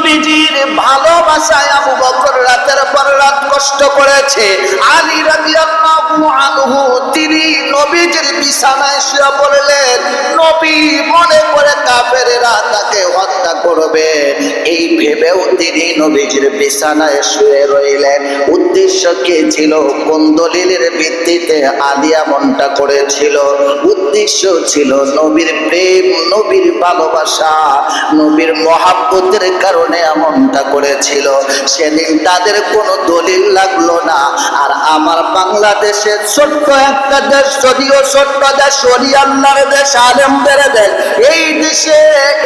নবীজির ভালোবাসায় আবু বকর রাতের পর রাত কষ্ট করেছে। আলী রাদিয়াল্লাহু আনহু তিনি নবীজির বিছানায় শুয়ে পড়লেন। নবী মনে করে কাফেররা তাকে হত্যা করবে এই ভেবেও তিনি নবীজির বিছানায় শুয়ে রইলেন। উদ্দেশ্য কি ছিল? কোন দলিলের ভিত্তিতে আলী এমনটা করেছিল? উদ্দেশ্য ছিল নবীর প্রেম, নবীর ভালোবাসা, নবীর মহাব্বতের কারণে এমনটা করেছিল। সেদিন তাদের কোনো দলিল লাগলো না। আর আমার বাংলাদেশের ছোট্ট একটা দেশ, যদিও ছোট্ট দেশ, ওলি আল্লাহর দেশ, আলেমদের দেশ,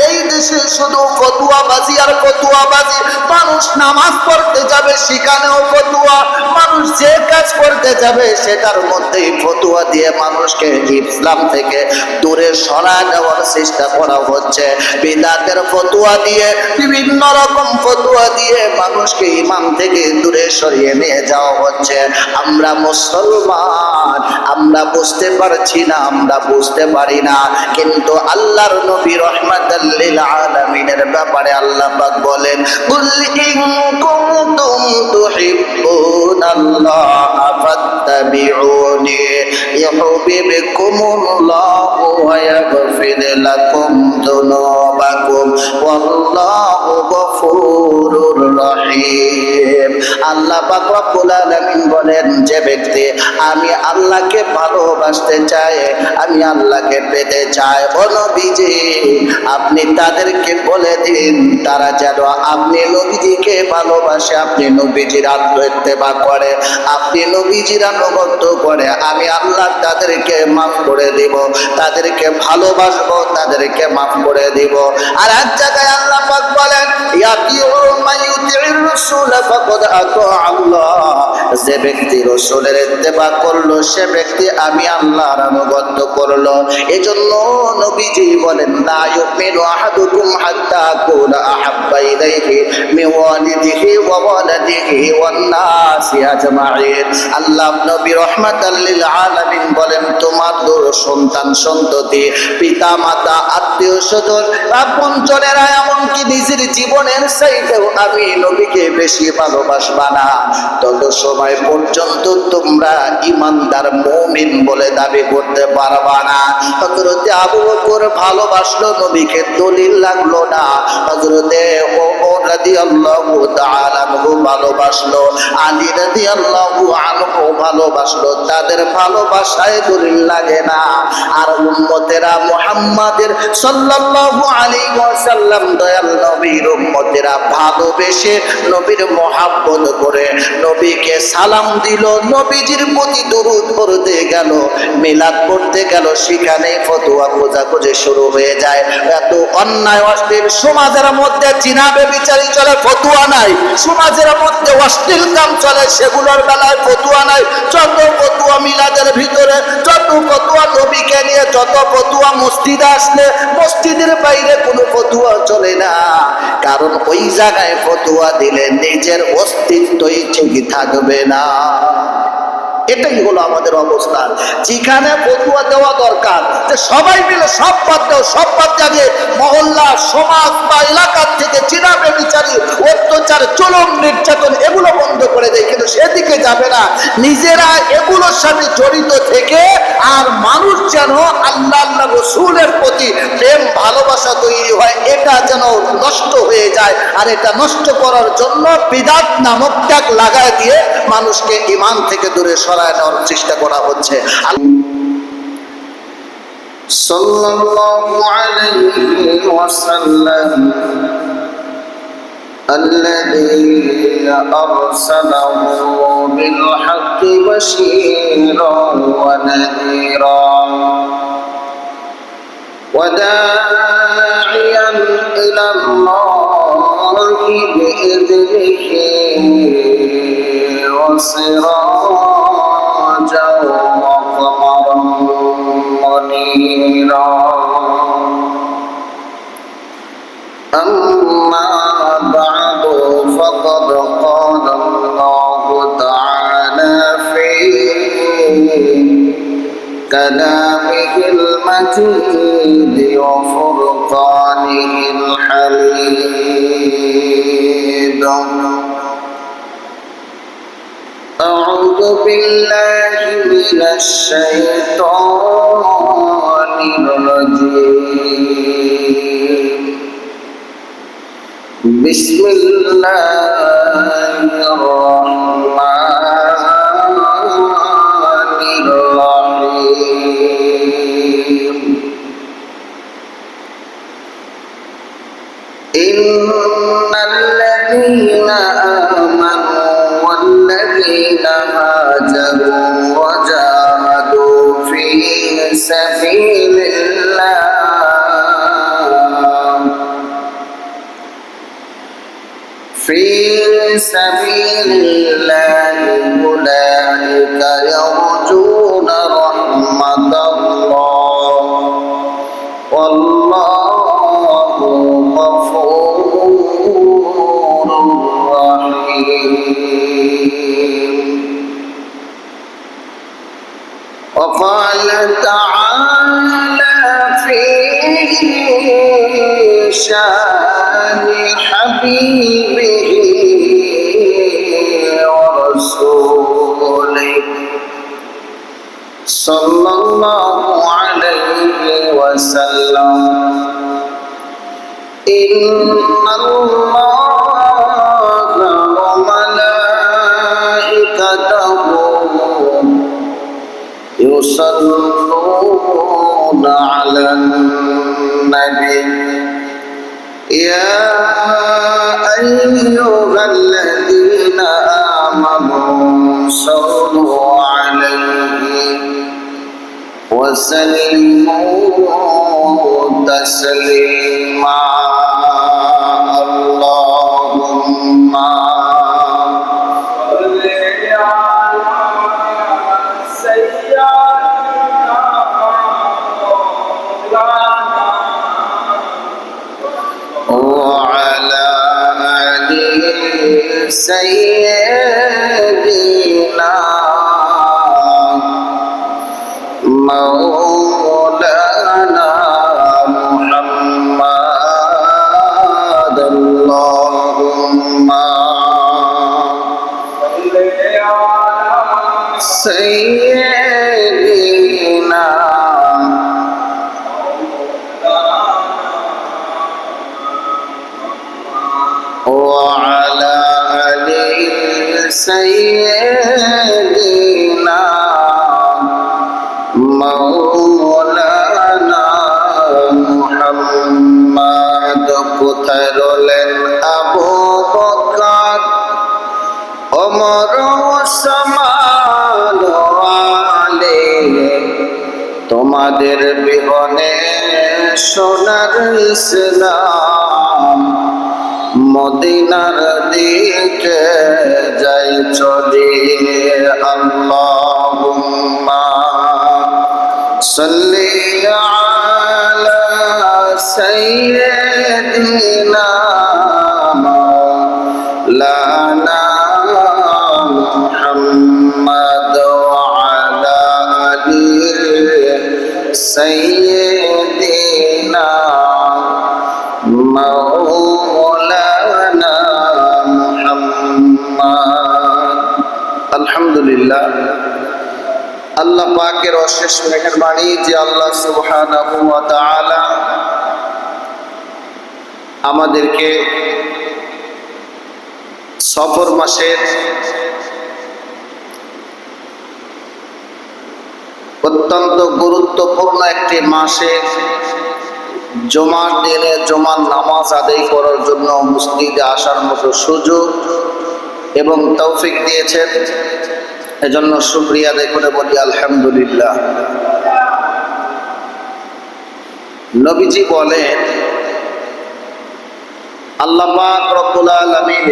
এই দেশে শুধু ফতুয়াবাজি আর ফতুয়াবাজি। মানুষ নামাজ পড়তে যাবে সেখানেও ফতুয়া, মানুষ যে কাজ করতে যাবে সেটার মধ্যেই ফতুয়া দিয়ে মানুষকে ইসলাম থেকে দূরে সরায় দেওয়ার চেষ্টা করা হচ্ছে। বিদআতের ফতুয়া দিয়ে, বিভিন্ন রকম ফতুয়া দিয়ে মানুষকে ইমান থেকে দূরে সরিয়ে নিয়ে যাওয়া হচ্ছে। আমরা মুসলমান, আমরা বুঝতে পারছি না, আমরা বুঝতে পারি না। কিন্তু আল্লাহর নবী রাহমাতাল লিল আলামিনের ব্যাপারে আল্লাহ পাক বলেন, কুল ইন কুনতুম তুহিব্বুনাল্লাহা ফাত্তাবিউনি ইউহিব্বুকুমুল্লাহু ওয়া ইয়াগফির লাকুম যুনুবাকুম ওয়াল্লাহু গফুরুর রহিম। আল্লাহ পাক রব্বুল আলামিন বলেন, যে ব্যক্তি আমি আল্লাহকে ভালোবাসতে চায়, আমি আল্লাহকে পেতে চায়, ও নবীজি আপনি তাদেরকে বলে দিন তারা যেন আপনি নবীজিকে ভালোবাসে, আপনি নবীজির আত্মইত্তেবা করে, আপনি নবীজির আনুগত্য করে, আমি আল্লাহ তাদেরকে মাফ করে দিব, তাদেরকে ভালোবাসবো, তাদেরকে মাফ করে দিব। আর এক জায়গায় আল্লাহ পাক বলেন, যে ব্যক্তি রাসূলের ইত্তেবা করলো সে ব্যক্তি আমি আল্লাহর আনুগত্য করলো। এজন্য নবীজি বলেন, লা ইউমিনু আহাদুকুম হাত্তা আকুনা আহাব্বা ইলাইহি মিন ওয়ালিদিহি ওয়া ওয়ালাদিহি ওয়ান নাসি আজমাইন। আল্লাহ নবী রাহমাতাল লিল আলামিন বলেন, তোমাদের সন্তান সন্ততি, পিতা মাতা, আত্মীয় স্বজন, আপনজনেরা, এমনকি নিজের জীবনের চাইতেও আমি নবীকে বেশি ভালোবাসবা না, তত সময় পর্যন্ত তোমরা ইমানদার মুমিন বলে দাবি করতে পারবা না। হযরতে আবু বকর ভালোবাসলো নবীকে, দলিল লাগলো না। হযরতে ওমর রাদিয়াল্লাহু তাআলা আনহু ভালোবাসলো, আলী রাদিয়াল্লাহু আনহু ভালোবাসলো, তাদের ভালোবাসায় দলিল লাগে না। আর উম্মতেরা মুহাম্মাদের সাল্লাল্লাহু আলাইহি ওয়াসাল্লাম দয়াল নবীর উম্মতেরা ভালোবেসে নবীর মহব্বত করে নবীকে সালাম দিল, নবীজির প্রতি দরুদ পড়তে গেল, মিলাদ পড়তে গেল, সেখানে ফতোয়া খোঁজাখুঁজি শুরু হয়ে যায়। এত অন্যায় অশ্লীল সমাজের মধ্যে জিনাবে বিচারি চলে, ফতোয়া নাই। সমাজের মধ্যে অশ্লীল কাম চলে, সেগুলোর বেলায় ফতোয়া নাই। যত ফতোয়া মিলাদের ভিতরে, যত ফতোয়া নবীকে নিয়ে, যত ফতোয়া মসজিদে আসলে, মসজিদের বাইরে কোনো ফতোয়া চলে না। কারণ ওই জায়গায় ফতোয়া দিলে নিজের অস্তিত্বই ঠিক থাকবে না। এটাই হলো আমাদের অবস্থান। যেখানে ফতোয়া দেওয়া দরকার, যে সবাই মিলে সব বাদ দাও, সব বাদ দিয়ে মহল্লা, সমাজ বা এলাকার থেকে জিনাবে বিচারি, অত্যাচার, জুলুম, নির্যাতন এগুলো বন্ধ করে দেয়, কিন্তু সেদিকে যাবে না। নিজেরা এগুলোর সাথে জড়িত থেকে আর মানুষ যেন আল্লাহ আল্লাহ রাসূলের প্রতি প্রেম ভালোবাসা তৈরি হয়, এটা যেন নষ্ট হয়ে যায়। আর এটা নষ্ট করার জন্য বিদআত নামক ট্যাগ লাগায় দিয়ে মানুষকে ঈমান থেকে দূরে সরায় নেওয়ার চেষ্টা করা হচ্ছে। সাল্লাল্লাহু আলাইহি ওয়াসাল্লাম الذي أرسله بالحق بشيرا ونذيرا وداعيا إلى الله بإذنه وسراجا وقمرا منيرا. أما بعد فقد قال الله تعالى في كلامه المجيد وفرقانه الحميد بالله من الشيطان الرجيم بسم الله الرحمن الرحيم إن الذين آمنوا والذين هاجروا وجاهدوا في سبيل الله أولئك يرجون رحمة الله والله غفور رحيم. وقال تعالى في شان حبيبه ورسوله صلى الله عليه وسلم إن الله وملائكته يصلون على النبي يا أيها الذين آمنوا صلوا عليه وسلموا تسليما. اللهم صل على سيدنا وعلى آل سيدنا مولانا محمد. اللهم صل على سيدنا وعلى آل سيدنا مولانا মুহাম্মদ। কোথায় রলেন আবু বকর ওমর ওসমান আলী, তোমাদের বিহনে সোনার ইসলাম মদিনার দিকে যাই চলি। আল্লাহুম্মা সাল্লি আলা সাইয়্যিদিনা মাওলানা মুহাম্মদ ওয়া আলা আলি সাইয়্যিদিনা মাওলানা মুহাম্মদ। আলহামদুলিল্লাহ, আল্লাহ পাকের অশেষ মেহেরবানি যে আল্লাহ সুবহানাহু ওয়া তাআলা আমাদেরকে সফর মাসের অত্যন্ত গুরুত্বপূর্ণ একটি মাসে জুমার দিনে জুমার নামাজ আদায় করার জন্য মসজিদে আসার মতো সুযোগ এবং তৌফিক দিয়েছেন। এজন্য শুকরিয়া আদায় করে বলি আলহামদুলিল্লাহ। নবীজি বলেন, আল্লাহ পাক রব্বুল আলামিন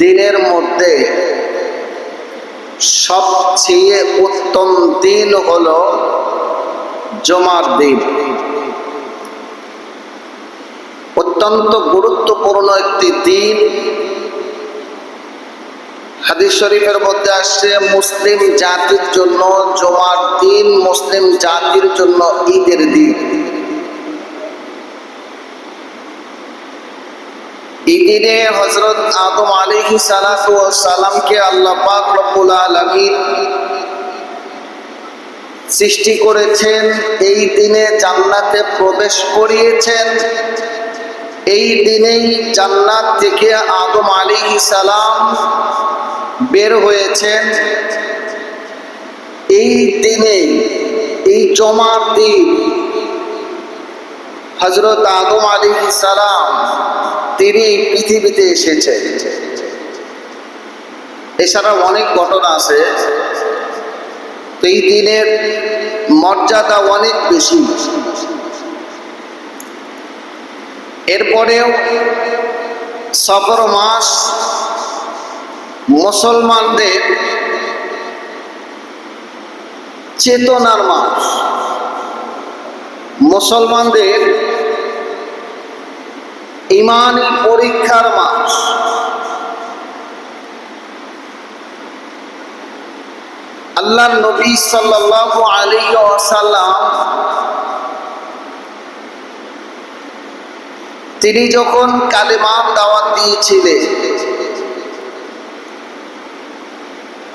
দিনের মধ্যে সবচেয়ে উত্তম দিন হলো জুমার দিন। অত্যন্ত গুরুত্বপূর্ণ একটি দিন। হাদিস শরীফের মধ্যে আসছে মুসলিম জাতির জন্য জুমার দিন মুসলিম জাতির জন্য ঈদের দিন। এই দিনে হযরত আদম আলাইহিস সালাতু ওয়াস সালামকে আল্লাহ পাক রব্বুল আলামিন সৃষ্টি করেছেন, এই দিনে জান্নাতে প্রবেশ করিয়েছেন। এই দিনেই জান্নাত থেকে আদম আলাইহিস সালাম বের হয়েছেন। এই দিনে, এই জুমার দিন হযরত আদম আলাইহিস সালাম তিনি পৃথিবীতে এসেছেন। এছাড়া অনেক ঘটনা আছে। তো এই দিনের মর্যাদা অনেক বেশি। এরপরেও সফর মাস মুসলমানদের চেতনার মাস, মুসলমানদের ঈমানী পরীক্ষার মাস। আল্লাহর নবী সাল্লাল্লাহু আলাইহি ওয়াসাল্লাম তিনি যখন কালেমার দাওয়াত দিয়েছিলেন,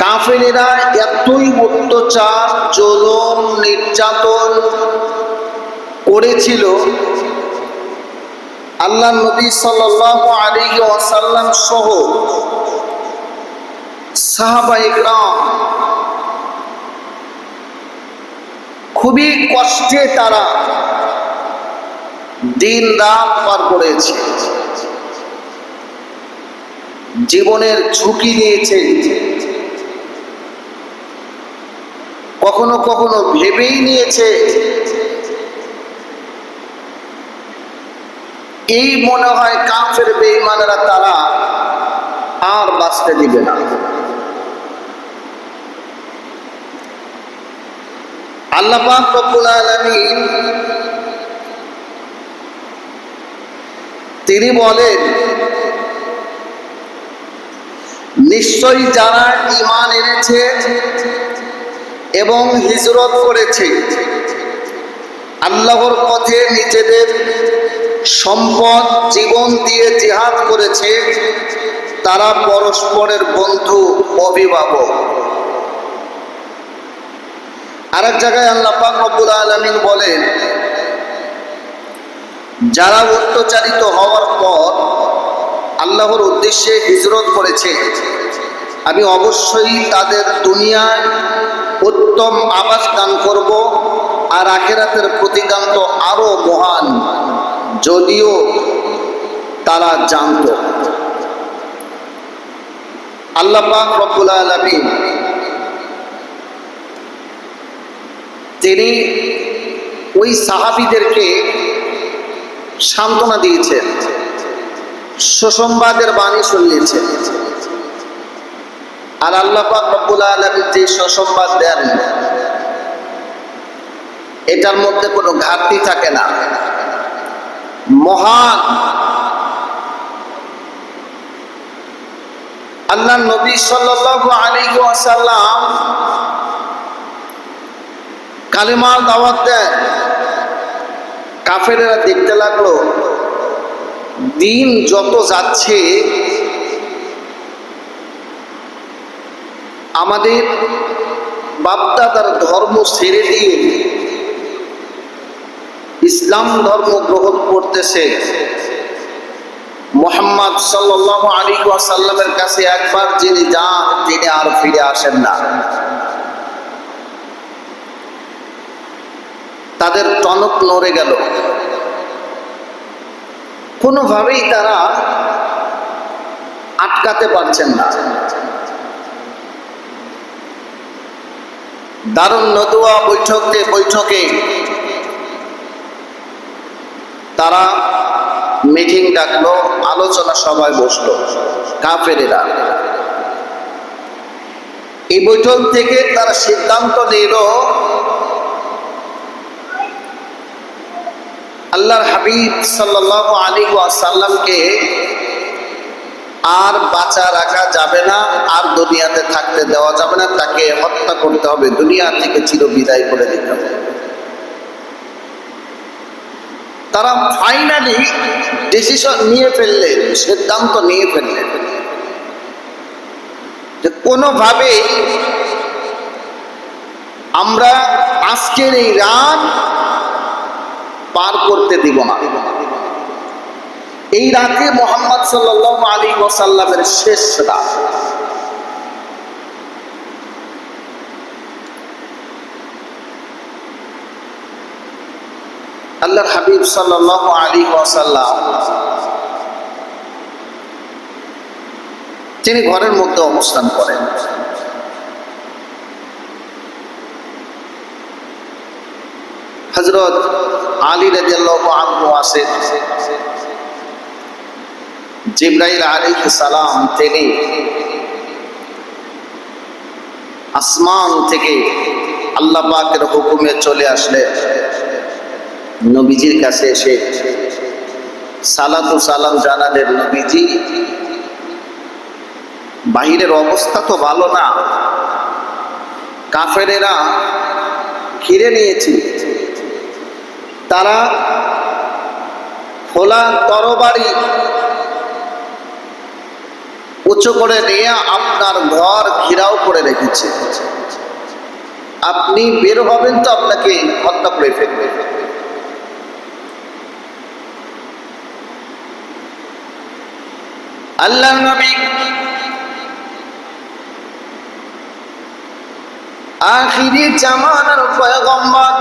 কাফেরেরা এতই অত্যাচার, জুলুম, নির্যাতন করেছিল, আল্লাহর নবী সাল্লাল্লাহু আলাইহি ওয়াসাল্লাম সহ সাহাবায়ে কেরাম খুবই কষ্টে তারা দিন রাত পার করেছে, জীবনের ঝুঁকি নিয়েছে। কখনো কখনো ভেবেই নিয়েছে এই মনে হয় কাফের বেঈমানেরা তারা আর বাঁচতে দিবে না। আল্লাহ পাক রব্বুল আলামিন তিনি বলেন, নিশ্চয়ই যারা ঈমান এনেছে এবং হিজরত করেছে, আল্লাহর পথে নিজেদের সম্পদ জীবন দিয়ে জিহাদ করেছে, তারা পরস্পরের বন্ধু, অভিভাবক। আরেক জায়গায় আল্লাহ পাক রব্বুল আলামিন বলেন, যারা অত্যাচারিত হওয়ার পর আল্লাহর উদ্দেশ্যে হিজরত করেছে, আমি অবশ্যই তাদের দুনিয়ায় উত্তম আবাস দান করব, আর আখিরাতের প্রতিদান তো আরো মহান, যদিও তারা জানত। আল্লাহ পাক রব্বুল আলামিন তিনি ওই সাহাবীদেরকে সান্ত্বনা দিয়েছেন, সুসংবাদের বাণী শুনিয়েছেন। আর আল্লাহ পাক রব্বুল আলামিন যে সুসংবাদ দেন, এটার মধ্যে কোনো ঘাটতি থাকে না। মহান আল্লাহ নবী সাল্লাল্লাহু আলাইহি ওয়াসাল্লাম কালেমার দাওয়াত দেন। কাফেরেরা দেখতে লাগলো দিন যত যাচ্ছে আমাদের বাপদাদার ধর্ম ছেড়ে দিয়ে ইসলাম ধর্ম গ্রহণ করতেছে। মুহাম্মদ সাল্লাল্লাহু আলাইহি ওয়াসাল্লামের কাছে একবার যিনি যান, তিনি আর ফিরে আসেন না। তাদের টনক নড়ে গেল। কোনোভাবেই তারা আটকাতে পারছেন না। দারুন নদওয়া বৈঠকে তারা মিটিং ডাকলো, আলোচনা সভায় বসলো কাফেরেরা। এই বৈঠক থেকে তারা সিদ্ধান্ত নিল, আল্লাহর হাবিব সাল্লাল্লাহু আলাইহি ওয়াসাল্লামকে আর বাঁচা রাখা যাবে না, আর দুনিয়াতে থাকতে দেওয়া যাবে না, তাকে হত্যা করতে হবে, দুনিয়া থেকে চিরবিদায় করে দিতে হবে। তারা ফাইনালি ডিসিশন নিয়ে ফেললেন, সিদ্ধান্ত নিয়ে ফেললেন যে কোনোভাবেই আমরা আজকের এই রাত পার করতে দিব না। এই রাতে মুহাম্মদ সাল্লাল্লাহু আলাইহি ওয়াসাল্লামের শেষ রাত। আল্লাহর হাবিব সাল্লাল্লাহু আলাইহি ওয়াসাল্লাম তিনি ঘরের মধ্যে অবস্থান করেন। হযরত আলী রাদিয়াল্লাহু আনহু আছেন, জিবরাইল আলাইহিস সালাম তিনি আসমান থেকে আল্লাহ পাকের হুকুমে চলে আসলেন, নবীজির কাছে এসে সালাত ও সালাম জানালেন, নবীজি বাহিরের অবস্থা তো ভালো না, কাফেরেরা ঘিরে নিয়েছে, তারা খোলা তরবারি উঁচু করে নিয়ে আপনার ঘর ঘেরাও করে রেখেছে, আপনি বের হবেন তো আপনাকে হত্যা করে ফেলবে। আল্লাহর নবী আখিরি জামানার পয়গম্বর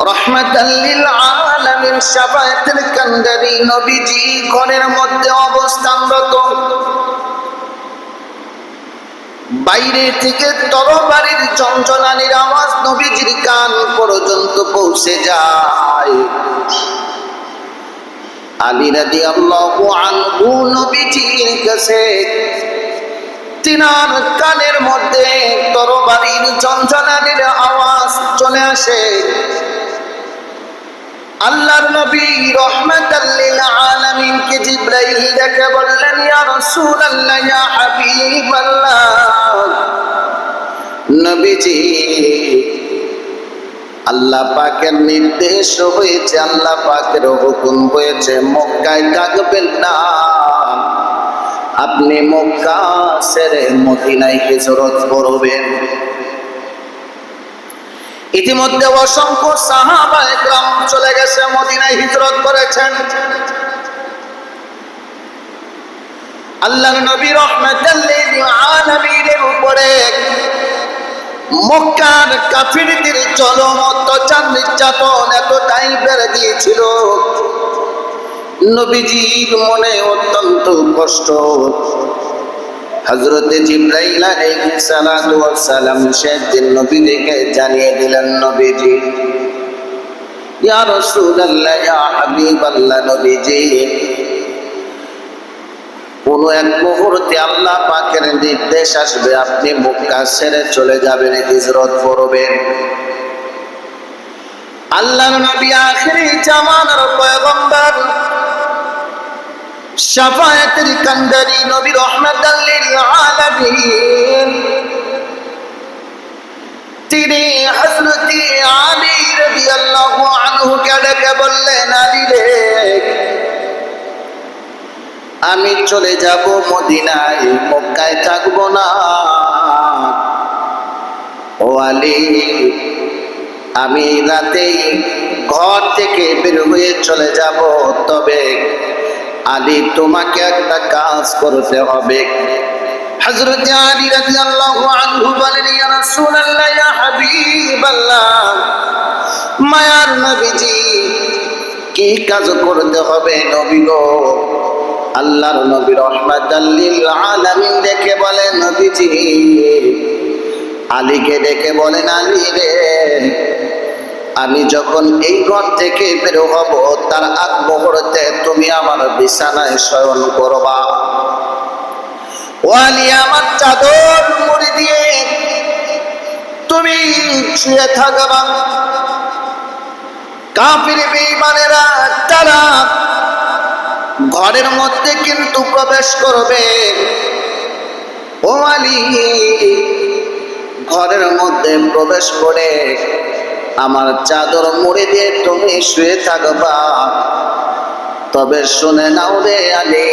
রাহমাতাল লিল আলামিন শাফায়াতুল কান্দারি নবীজি ঘরের মধ্যে অবস্থানরত। বাইরে থেকে তরবারির ঝনঝনানির আওয়াজ নবীজির কান পর্যন্ত পৌঁছে যায়। আলী রাদিয়াল্লাহু আনহু নবীজির কাছে তিনার কানের মধ্যে তরবারির ঝনঝনানির আওয়াজ চলে আসে। আল্লাহর নবী রাহমাতাল লিল আলামিন কে জিবরাইল ডেকে বললেন, ইয়া রাসূলুল্লাহ, ইয়া হাবিবাল্লাহ, নবীজি আল্লাহ পাকের নির্দেশ হয়েছে, আল্লাহ পাকের হুকুম হয়েছে মক্কায় থাকবেন না, আপনি মক্কা ছেড়ে মদিনায় হিজরত করবেন। ইতিমধ্যে অসংখ্য সাহাবা একরাম চলে গেছে, মদিনায় হিজরত করেছেন। আল্লাহর নবী রাহমাতাল লিল আলামিনের উপরে মক্কার কাফিরদের জুলুম অত্যাচার নির্যাতন এতটাই বেড়ে গিয়েছিল, নবীজির মনে অত্যন্ত কষ্ট। হযরতে জিবরাইল আলাইহিস সালাতু ওয়াস সালাম সেদিন নবীকে জানিয়ে দিলেন, নবীজি, ইয়া রাসূলুল্লাহ, ইয়া হাবিবাল্লাহ, নবীজি কোন এক মুহূর্তে আল্লাহ পাকের নির্দেশ আসবে, আপনি মক্কা ছেড়ে চলে যাবেন, হিজরত করবেন। আল্লাহর নবী আখিরি জামানার পয়গম্বর শাফায়াতুল কান্দারি নবী রাহমাতাল লিল আলামিন তিনি হযরত আলী রাদিয়াল্লাহু আনহু কে ডেকে বললেন, আলী রে, আমি চলে যাব মদিনায়, মক্কায় থাকবো না। ও আলী, আমি রাতেই ঘর থেকে বের হয়ে চলে যাব, তবে আলী তোমাকে একটা কাজ করতে হবে। হযরত আলী রাদিয়াল্লাহু আনহু বলেন, ইয়া রাসূলুল্লাহ, ইয়া হাবিবাল্লাহ, মায়ার নবীজি কি কাজ করতে হবে নবী গো? আল্লাহর নবী রাহমাতাল লিল আলামিন দেখে বলেন, নবীজি আলীকে ডেকে বলেন, আলী রে, আমি যখন এই ঘর থেকে বের হব তার আগ মুহূর্তে তুমি আমার বিছানায় শয়ন করবা। ও আলী, আমার চাদর মুড়ি দিয়ে তুমি শুয়ে থাকবা। কাফির বেঈমানেরা তারা ঘরের মধ্যে কিন্তু প্রবেশ করবে। ও আলী, ঘরের মধ্যে প্রবেশ করে আমার চাদর মুড়ি দিয়ে তুমি শুয়ে থাকবা। তবে শুনে নাও রে আলী,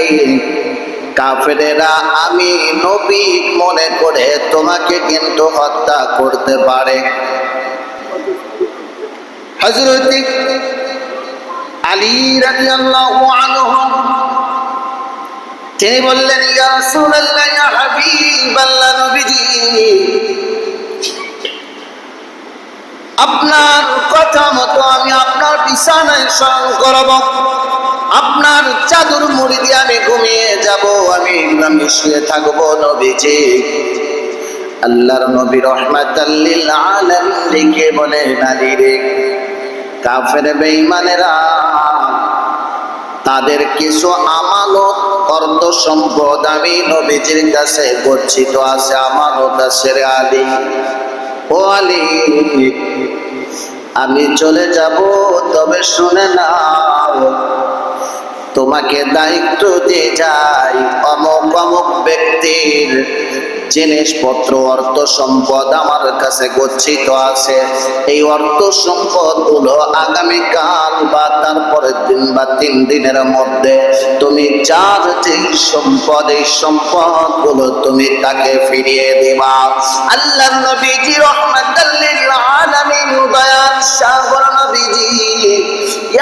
কাফেরেরা আমি নবী মনে করে তোমাকে কিন্তু হত্যা করতে পারে। হযরত আলী রাদিয়াল্লাহু আনহু তিনি বললেন, ইয়া রাসূলুল্লাহ, ইয়া হাবিবাল্লাহ, নবীজি আপনার কথা মতো আমি আপনার বিছানায় শয়ন করব, আপনার চাদর মুড়ি দিয়ে আমি ঘুমিয়ে যাব, আমি শুয়ে থাকবো। নবীজি আল্লাহর নবী রাহমাতাল লিল আলামিন লিখে বলে, আলী রে, কাফের বেঈমানেরা তাদের কিছু আমানত অর্থ সম্পদ আমি নবীজির কাছে গচ্ছিত আছে, আমানত আছে রে আলী। ও আলী, আমি চলে যাব, তবে শুনে নাও, তোমাকে দায়িত্ব দিয়ে যাই, অমুক অমুক ব্যক্তির জিনিসপত্র অর্থ সম্পদ আমার কাছে গচ্ছিত আছে। এই অর্থ সম্পদ গুলো আগামীকাল বা তারপরের দিন বা 3 দিনের মধ্যে তুমি যার যে সম্পদ, এই সম্পদ গুলো তুমি তাকে ফিরিয়ে দিবা। আল্লাহর নবীজি রাহমাতাল লিল আলামিন দয়ার সাগর নবীজি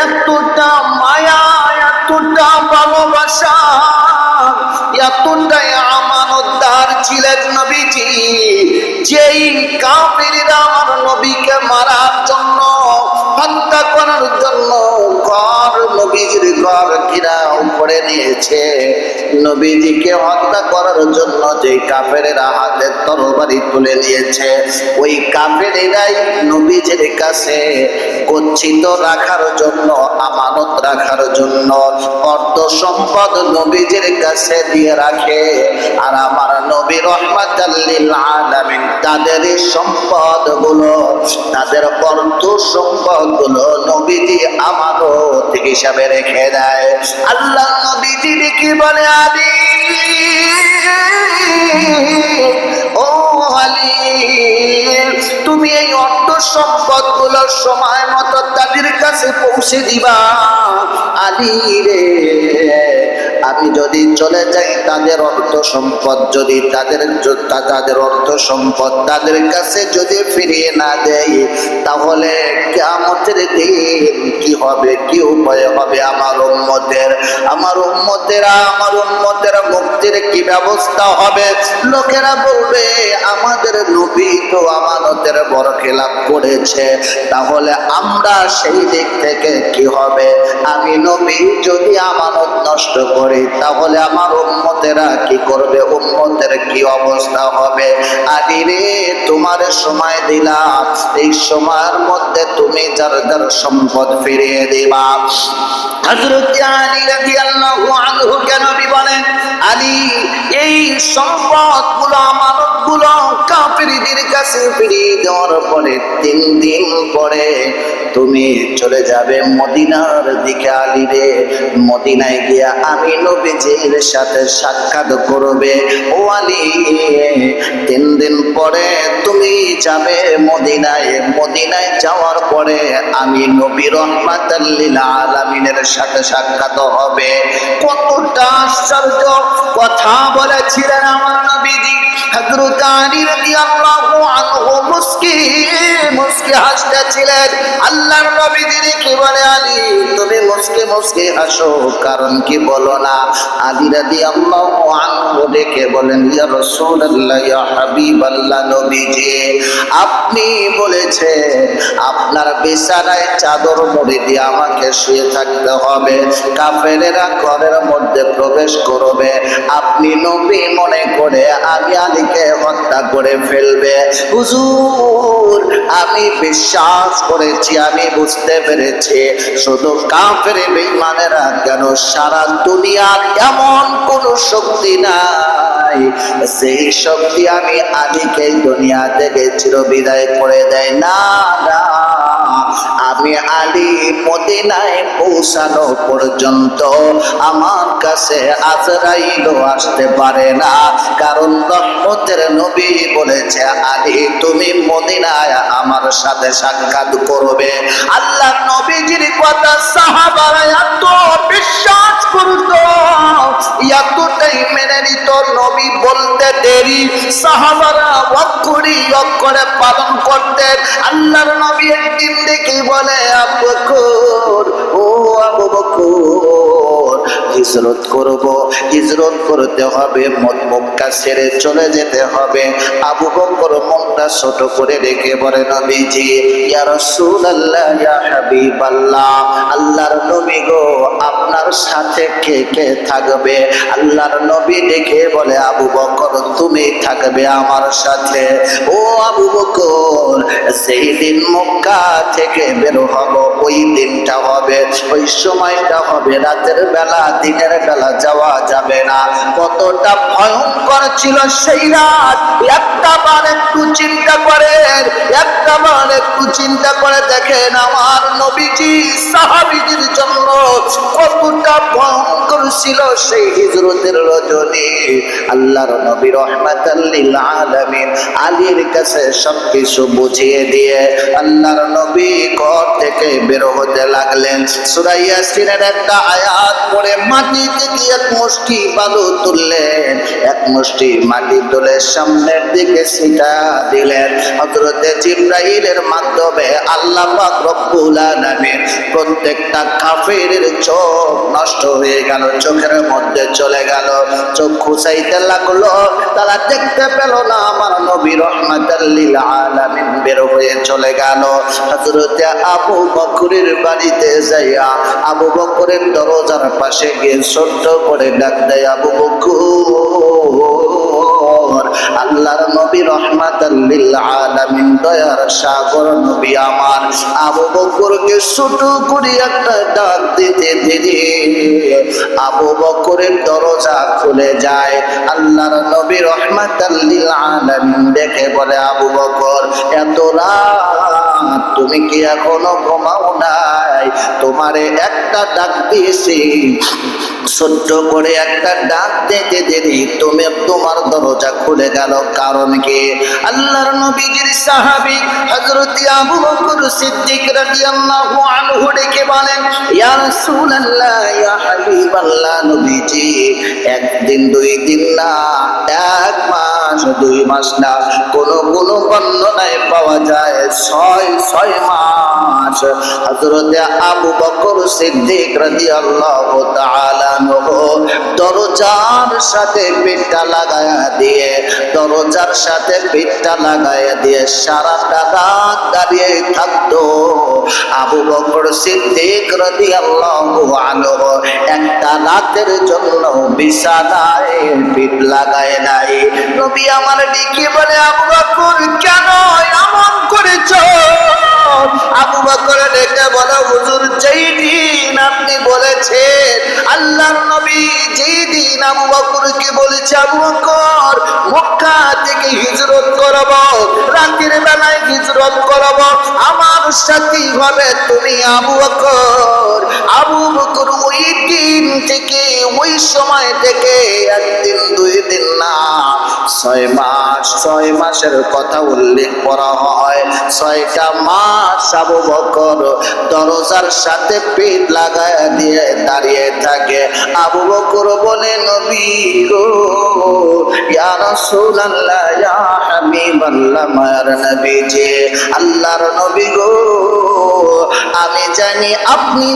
এতটা মায়া, এতটা ভালোবাসা, এতটাই আমানতদার ছিলেন নবীজি, যেই কাফেররা আমার নবীকে মারার জন্য, হত্যা করার জন্য নবীজির ঘর ঘেরাও করে নিয়েছে, নবীজিকে হত্যা করার জন্য যে কাফেরেরা হাতে তরবারি তুলে নিয়েছে, ওই কাফেরেরাই নবীজির কাছে গচ্ছিত রাখার জন্য, আমানত রাখার জন্য অর্থ সম্পদ নবীজির কাছে দিয়ে রাখে। আর আমার নবী রাহমাতাল লিল আলামিন তাদের সম্পদ গুলো, তাদের অর্থ সম্পদ গুলো নবীজি আমানত হিসাবে রেখে দেয়। আল্লাহ নবীজি কি বলে, আলী, ও আলী, তুমি এই অর্থ সম্পদ গুলো সময় মতো তাদের কাছে পৌঁছে দিবা। আলী রে, আমি যদি চলে যাই, তাদের অর্থ সম্পদ যদি তাদের অর্থ সম্পদ তাদের কাছে যদি ফিরিয়ে না দেয়, তাহলে কিয়ামতের দিন কি হবে, কি উপায় হবে আমার উম্মতেরা মুক্তির কি ব্যবস্থা হবে? লোকেরা বলবে আমাদের নবী তো আমানতের বরখেলাপ করেছে, তাহলে আমরা সেই দিক থেকে কি হবে? আমি নবী যদি আমানত নষ্ট করি, তাহলে আমার উম্মতেরা কি করবে? উম্মতের কি অবস্থা হবে? আলী রে, তোমার সময় দিলাম, এই সময়ের মধ্যে তুমি যার যার সম্পদ ফিরিয়ে দিবা। হযরত আলী রাদিয়াল্লাহু আনহু কেন বলেন, আলী, এই সম্পদগুলো, আমানতগুলো কাফেরদের কাছে ফিরিয়ে দেওয়ার পরে 3 দিন পরে তুমি চলে যাবে মদিনার দিকে। আলী রে, মদিনায় গিয়া আমি নবীজির সাথে সাক্ষাৎ করবে। ও আলী, 3 দিন পরে তুমি যাবে মদিনায়। মদিনায় যাওয়ার পরে আমি নবী রাহমাতাল লিল আলামিনের সাথে সাক্ষাৎ হবে। কতটা আশ্চর্য কথা বলেছিলেন আমার নবীজি। হযরত আলী রাদিয়াল্লাহু আনহু মুস্কি মুস্কি হাসতেছিলেন। আল্লাহর নবীজি কি বলে, আলী, তুমি মুস্কি মুস্কি হাসো, কারণ কি বলো না? আলী রাদিয়াল্লাহু আনহু ডেকে বলেন, ইয়া রাসূলুল্লাহ, ইয়া হাবিবাল্লাহ, নবীজি আপনি বলেছেন আপনার বিছানায় চাদর মুড়ি দিয়ে আমাকে শুয়ে থাকতে হবে, কাফেরেরা ঘরের মধ্যে প্রবেশ করবে, আপনি নবী মনে করে আমি আলীকে হত্যা করে ফেলবে। হুজুর, আমি বিশ্বাস করেছি, আমি বুঝতে পেরেছি, শুধু কাফের বেঈমানেরা কেন, সারা দুনিয়ার এমন কোন শক্তি নাই সেই শক্তি আমি আলীকে দুনিয়া থেকে চিরবিদায় করে দেয়। না না, আমি আলী মদিনায় পৌঁছানো পর্যন্ত আমার কাছে আজরাইলও আসতে পারে না, কারণ রহমতের নবী বলেছে আলী তুমি মদিনায় আমার সাথে সাক্ষাৎ করবে। আল্লাহ নবীজির কথা সাহাবারা এত বিশ্বাস করত, এতটাই মেনে নিত, নবী বলতে দেরি সাহাবারা অক্ষরে অক্ষরে পালন করতেন। আল্লাহর নবী একদিন দেখে বলে আবু বকর, ও আবু বকর, হিজরত করব, হিজরত করতে হবে, মক্কা ছেড়ে চলে যেতে হবে। আবু বকর মনটা ছোট করে রেখে বলে নবীজি, ইয়া রাসূলুল্লাহ, ইয়া হাবিবাল্লাহ, আল্লাহর নবী গো আপনার সাথে কে কে থাকবে? আল্লাহর নবী দেখে বলে আবু বকর তুমি থাকবে আমার সাথে। ও আবু বকর, সেই দিন মক্কা থেকে বের হব, ওই দিনটা হবে, ওই সময়টা হবে রাতের বেলা, দিনের বেলা যাওয়া যাবে না। কতটা ভয়ঙ্কর ছিল সেই রাত, একটা বার একটু চিন্তা করেন, একটা বার একটু চিন্তা করে দেখেন আমার নবীজি সাহাবীদের জন্য কতটা ভয়ঙ্কর ছিল সেই হিজরতের রজনী। আল্লাহর নবী রাহমাতাল লিল আলামিন আলীর কাছে সবকিছু বুঝিয়ে দিয়ে আল্লাহর নবী ঘর থেকে বের হতে লাগলেন। সূরা ইয়াসিনের একটা আয়াত পড়ে মাটি থেকে এক মুষ্টি বালু তুললেন, এক মুষ্টি মাটি তুলে সামনের দিকে ছিটা দিলেন। হযরতে জিবরাইলের মাধ্যমে আল্লাহ পাক রব্বুল আলামিন প্রত্যেকটা কাফেরের চোখ নষ্ট হয়ে গেল, চোখের মধ্যে চলে গেল, চোখ খুঁচাইতে লাগলো, তারা দেখতে পেল না আমার নবী রাহমাতাল লিল আলামিন বের হয়ে চলে গেল। হযরতে আবু বকরের বাড়িতে যাইয়া আবু বকরের দরজার পাশে গিয়ে ছোট্ট করে ডাক দেয়, আবু বকর, আল্লাহর নবী রাহমাতাল লিল আলামিন দয়ার সাগর নবী আমার। আবু বকরকে ছোট করে একটা ডাক দিতে দিতে আবু বকরের দরজা খুলে যায়। আল্লাহর নবী রাহমাতাল লিল আলামিন দেখে বলে আবু বকর, এত রাত তুমি কি এখনো ঘুমাও নাই? তোমারে একটা ডাক দিয়েছি, ছোট্ট করে একটা ডাক দিতে দেরি তুমি তোমার দরজা খুলে গেল, কারণ কি? আল্লাহর নবীজির সাহাবী হযরত আবু বকর সিদ্দিক রাদিয়াল্লাহু আনহু ডেকে বলেন, ইয়া রাসূলুল্লাহ, ইয়া হাবিবাল্লাহ, নবীজি একদিন দুই দিন না, এক মাস দুই মাস না, কোন কোন বর্ণনায় পাওয়া যায় ৬ মাস হযরত আবু বকর সিদ্দিক রাদিয়াল্লাহু তাআলা দরজার সাথে পিঠটা লাগায়া দিয়ে, দরজার সাথে পিঠটা লাগায়া দিয়ে সারাটা রাত দাঁড়িয়ে থাকতো। আবু বকর সিদ্দিক রাদিয়াল্লাহু আনহু একটা রাতের জন্য বিছানায় পিঠ লাগায় নাই। নবী আমার ডেকে বলে, আবু বকর কেন এমন করেছো? আবু বকর ডেকে বলে, হুজুর যেই দিন আপনি বলেছেন, আল্লাহর নবী যেই দিন আবু বকরকে বলেছে আবু বকর মক্কা থেকে হিজরত করব, রাতের বেলায় হিজরত করব, আমার সাথী হবে তুমি আবু বকর। আবু বকর ওই দিন থেকে, ওই সময় থেকে একদিন দুই দিন না, ৬ মাস, ৬ মাসের কথা উল্লেখ করা হয়। ৬টা মাস আবু বকর দরজার সাথে পিঠ লাগায় দিয়ে দাঁড়িয়ে থাকে। আবু বকর বলে, নবী গো, ইয়া রাসূলুল্লাহ, ইয়া হাবিবাল্লাহ, মার নবীজি, আল্লাহর নবী গো, আমি জানি আপনি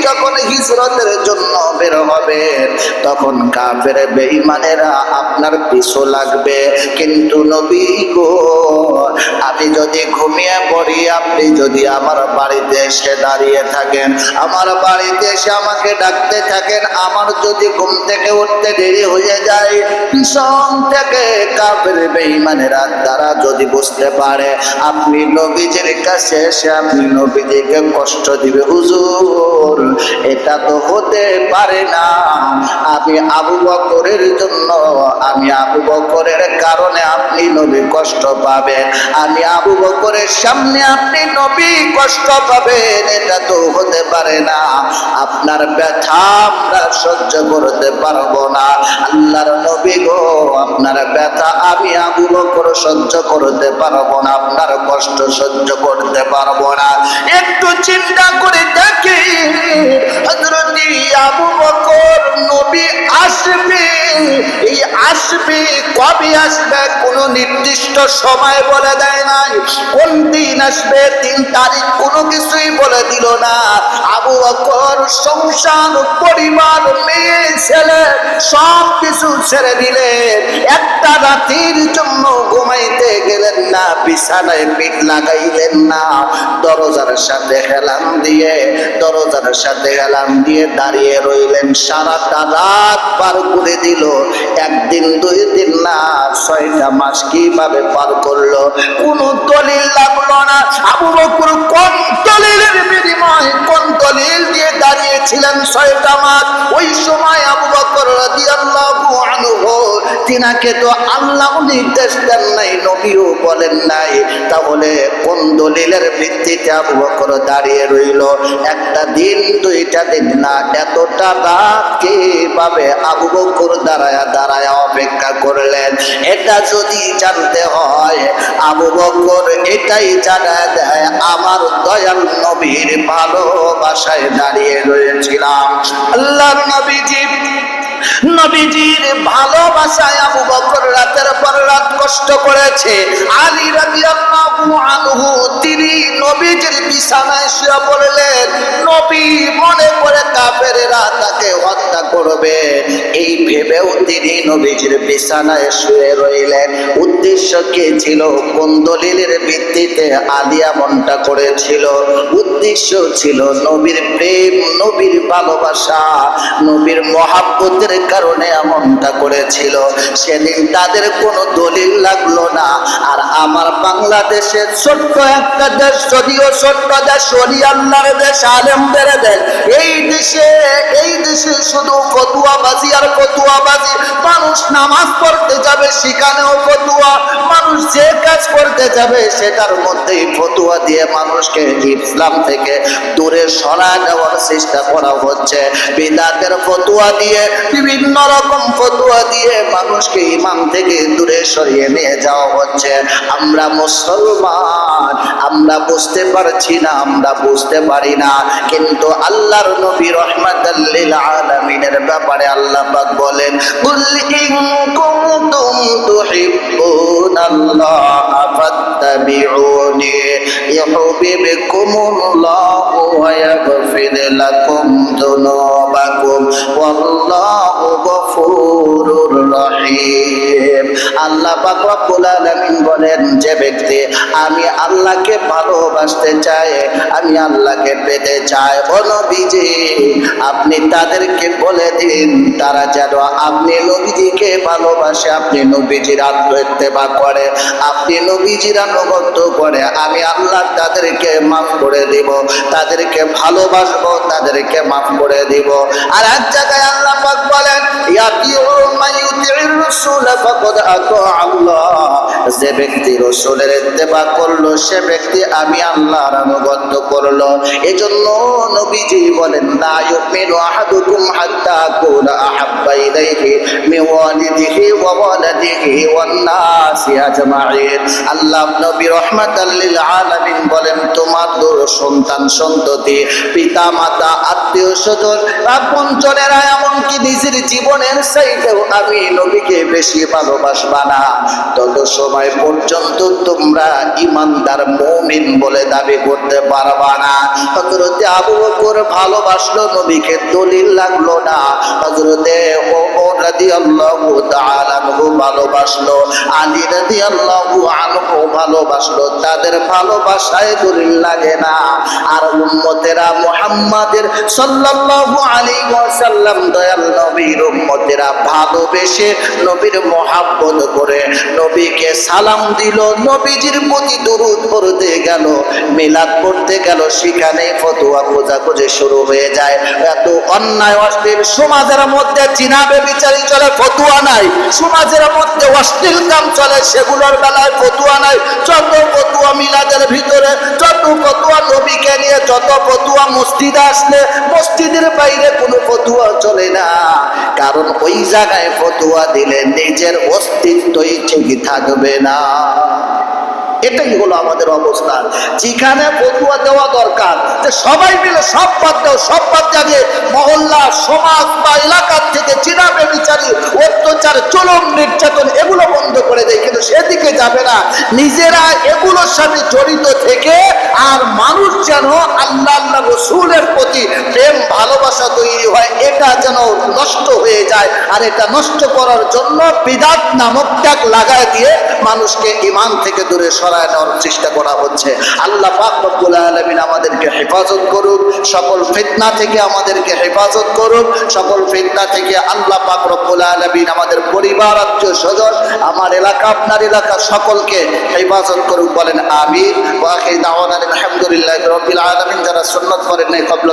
যখন হিজরতের জন্য বের হবেন তখন কাফের বেঈমানেরা আপনার পিছু লাগবে, কিন্তু নবী গো আমি যদি ঘুমিয়ে পড়ি, আপনি যদি আমার বাড়িতে এসে দাঁড়িয়ে থাকেন, আমার বাড়িতে এসে আমাকে ডাকতে থাকেন, আমার যদি ঘুম থেকে উঠতে দেরি হয়ে যায়, পিছন থেকে কাফের বেঈমানেরা তারা যদি বুঝতে পারে আপনি নবীজির কাছে এসে আপনি নবীজিকে কষ্ট দিবে? হুজুর, এটা তো হতে পারে না। আমি আবু বকরের জন্য, আমি আবু বকরের কারণে আপনি নবী কষ্ট পাবেন, আমি আবু বকরের সামনে আপনি নবী কষ্ট পাবেন, এটা তো হতে পারে না। আপনার ব্যথা আমরা সহ্য করতে পারবো না। আল্লাহর নবী গো, আপনার ব্যথা আমি আবু বকর সহ্য করতে পারবো না, আপনার কষ্ট সহ্য করতে পারবো না। একটু চিন্তা করে দেখি, হযরত আবু বকর নবী আসবে, এই আসবে, কবে আসবে কোনো নির্দিষ্ট সময় বলে দেয় নাই, কোন দিন আসবে 3 তারিখ কোনো কিছুই বলে দিল না। আবু বকর সংসার, পরিবার, মেয়ে ছেলে সব কিছু ছেড়ে দিলেন, একটা রাতের জন্য ঘুমাইতে গেলেন না, বিছানায় পিঠ লাগাইলেন না, দরজার সাথে হেলান দিয়ে, দরজার সাথে হেলান দিয়ে দাঁড়িয়ে রইলেন। সারাটা রাত পার করে দিল, একদিন 2 দিন না, 6টা মাস কিভাবে পার করলো? কোনো দলিল লাগলো না। আবু বকর কোন দলিলের বিনিময়ে, কোন দলিল দিয়ে দাঁড়িয়েছিলেন 6টা মাস? ওই সময় আবু বকর রাদিয়াল্লাহু আনহু, তিনাকে তো আল্লাহ নির্দেশ দেন নাই, নবীও বলেন নাই, তাহলে কোন দলিলের ভিত্তিতে আবু বকর দাঁড়িয়ে রইল? একটা দিন, 2টা দিন না, এতটা রাত কিভাবে আবু বকর দাঁড়ায় দাঁড়ায় অপেক্ষা করলেন? এটা যদি জানতে হয়, আবু বকর এটাই জানা দেয়, আমার দয়াল নবীর ভালোবাসায় দাঁড়িয়ে রয়েছিলাম। আল্লাহর নবীজির ভালোবাসায় আবু বকর রাতের পর রাত কষ্ট করেছে। আলী রাদিয়াল্লাহু আনহু, তিনি নবীজির বিছানায় শুয়ে পড়লেন, নবী মনে করে কাফেররা তাকে হত্যা করবে, এই ভেবেও তিনি নবীজির বিছানায় শুয়ে রইলেন। উদ্দেশ্য কি ছিল? কোন দলিলের ভিত্তিতে আলী এমনটা করেছিল? উদ্দেশ্য ছিল নবীর প্রেম, নবীর ভালোবাসা, নবীর মহাব্বতের কারণে এমনটা করেছিল। সেদিন তাদের কোনো দলিল লাগলো না। আর আমার বাংলাদেশের ছোট্ট একটা দেশ, যদিও ছোট্ট দেশ, ওলি আল্লাহর দেশ, আলেমদের দেশ, এই দেশে শুধু ফতুয়াবাজি আর ফতুয়াবাজি। মানুষ নামাজ পড়তে যাবে, সেখানেও ফতুয়া, মানুষ যে কাজ করতে যাবে সেটার মধ্যেই ফতুয়া দিয়ে মানুষকে ইসলাম থেকে দূরে সরায় দেওয়ার চেষ্টা করা হচ্ছে। বিদআতের ফতুয়া দিয়ে, বিভিন্ন রকম ফতুয়া দিয়ে মানুষকে ঈমান থেকে দূরে সরিয়ে নিয়ে যাওয়া হচ্ছে। আমরা মুসলমান, আমরা বুঝতে পারছি না, আমরা বুঝতে পারি না, কিন্তু আল্লাহর নবী রাহমাতাল লিল আলামিনের ব্যাপারে আল্লাহ পাক বলেন, কুল ইন কুনতুম তুহিব্বুনাল্লাহা ফাত্তাবিউনি ইউহিব্বুকুমুল্লাহু ওয়া ইয়াগফির লাকুম যুনুবাকুম ওয়াল্লাহু গফুরুর রহিম। আল্লাহ পাক রব্বুল আলামিন বলেন, যে ব্যক্তি আমি আল্লাহকে ভালোবাসতে চায়, আমি আল্লাহকে পেতে চায়, ও নবীজি আপনি তাদেরকে বলে দিন তারা যেন আপনি নবীজিকে ভালোবাসে, আপনি নবীজির আত্মইত্তেবা করে, আপনি নবীজির আনুগত্য করে, আমি আল্লাহ তাদেরকে মাফ করে দিব, তাদেরকে ভালোবাসবো, তাদেরকে মাফ করে দিব। আর এক জায়গায় আল্লাহ পাক বলেন, ইয়াতিউ মাইয়ুতির রাসূল ফাকাদ আতা আল্লাহ, যে ব্যক্তি রাসূলের ইত্তেবা করলো সে ব্যক্তি আমি আল্লাহর আনুগত্য করলো। এজন্য নবীজি বলেন, লা ইউমিনু আহাদুকুম হাত্তা আকুনা আহাব্বা ইলাইহি মিন ওয়ালিদিহি ওয়া ওয়ালাদিহি ওয়ান নাসি আজমাইন। আল্লাহ নবী রাহমাতাল লিল আলামিন বলেন, তোমাদের সন্তান সন্ততি, পিতা মাতা, আত্মীয় স্বজন, আপনজনেরা, এমনকি নিজের জীবনের চাইতেও আমি নবীকে বেশি ভালোবাসবা না, তত সময় পর্যন্ত তোমরা ঈমানদার মুমিন বলে দাবি করতে পারবা না। হযরতে আবু বকর ভালোবাসলো নবীকে, দলিল লাগলো না। হযরতে ওমর রাদিয়াল্লাহু তাআলা আনহু ভালোবাসলো, আলী রাদিয়াল্লাহু আনহু ভালোবাসলো, তাদের ভালোবাসায় দলিল লাগে না। আর উম্মতেরা মুহাম্মাদের সাল্লাল্লাহু আলাইহি ওয়াসাল্লাম দয়াল নবীর উম্মতেরা ভালোবেসে নবীর মহব্বত করে নবীকে সালাম দিল, নবীজির প্রতি দরুদ পড়তে গেল, মিলাদ পড়তে গেল, সেখানে ফতোয়া খোঁজাখুঁজি শুরু হয়ে যায়। এত অন্যায় অশ্লীল সমাজের মধ্যে জিনাবে বিচারি চলে, ফতোয়া নাই। সমাজের মধ্যে অশ্লীল কাম চলে, সেগুলোর বেলায় ফতোয়া নাই। যত ফতোয়া মিলাদের ভিতরে, যত ফতোয়া নবীকে নিয়ে, যত ফতোয়া মসজিদে আসলে মসজিদের বাইরে কোনো ফতোয়া চলে না। কারণ ওই জায়গায় ফতোয়া দিলে নিজের অস্তিত্বই ঠিক থাকবে না। এটাই হলো আমাদের অবস্থান। যেখানে ফতোয়া দেওয়া দরকার যে সবাই মিলে সব বাদ দাও, সব বাদ দিয়ে মহল্লা, সমাজ বা এলাকার থেকে জিনাবে বিচারি, অত্যাচার, জুলুম, নির্যাতন এগুলো বন্ধ করে দেয়, কিন্তু সেদিকে যাবে না। নিজেরা এগুলোর সাথে জড়িত থেকে আর মানুষ যেন আল্লাহ আল্লাহ রাসূলের প্রতি প্রেম ভালোবাসা তৈরি হয়, এটা যেন নষ্ট হয়ে যায়। আর এটা নষ্ট করার জন্য বিদআত নামক ট্যাগ লাগায় দিয়ে মানুষকে ঈমান থেকে দূরে সরায় নেওয়ার চেষ্টা করা হচ্ছে। আল্লাহ পাক রব্বুল আলামিন আমাদেরকে হেফাজত করুক, সকল ফিতনা থেকে আমাদেরকে হেফাজত করুক, সকল ফিতনা থেকে আল্লাহ পাক রব্বুল আলামিন আমাদের পরিবার, আত্মীয় স্বজন, আমার এলাকা, আপনার এলাকা সকলকে হেফাজত করুক। বলেন আমিন। ওয়া আখিরু দাওয়ানা আলহামদুলিল্লাহি রাব্বিল আলামিন। যারা সুন্নাত করেন নাই কবল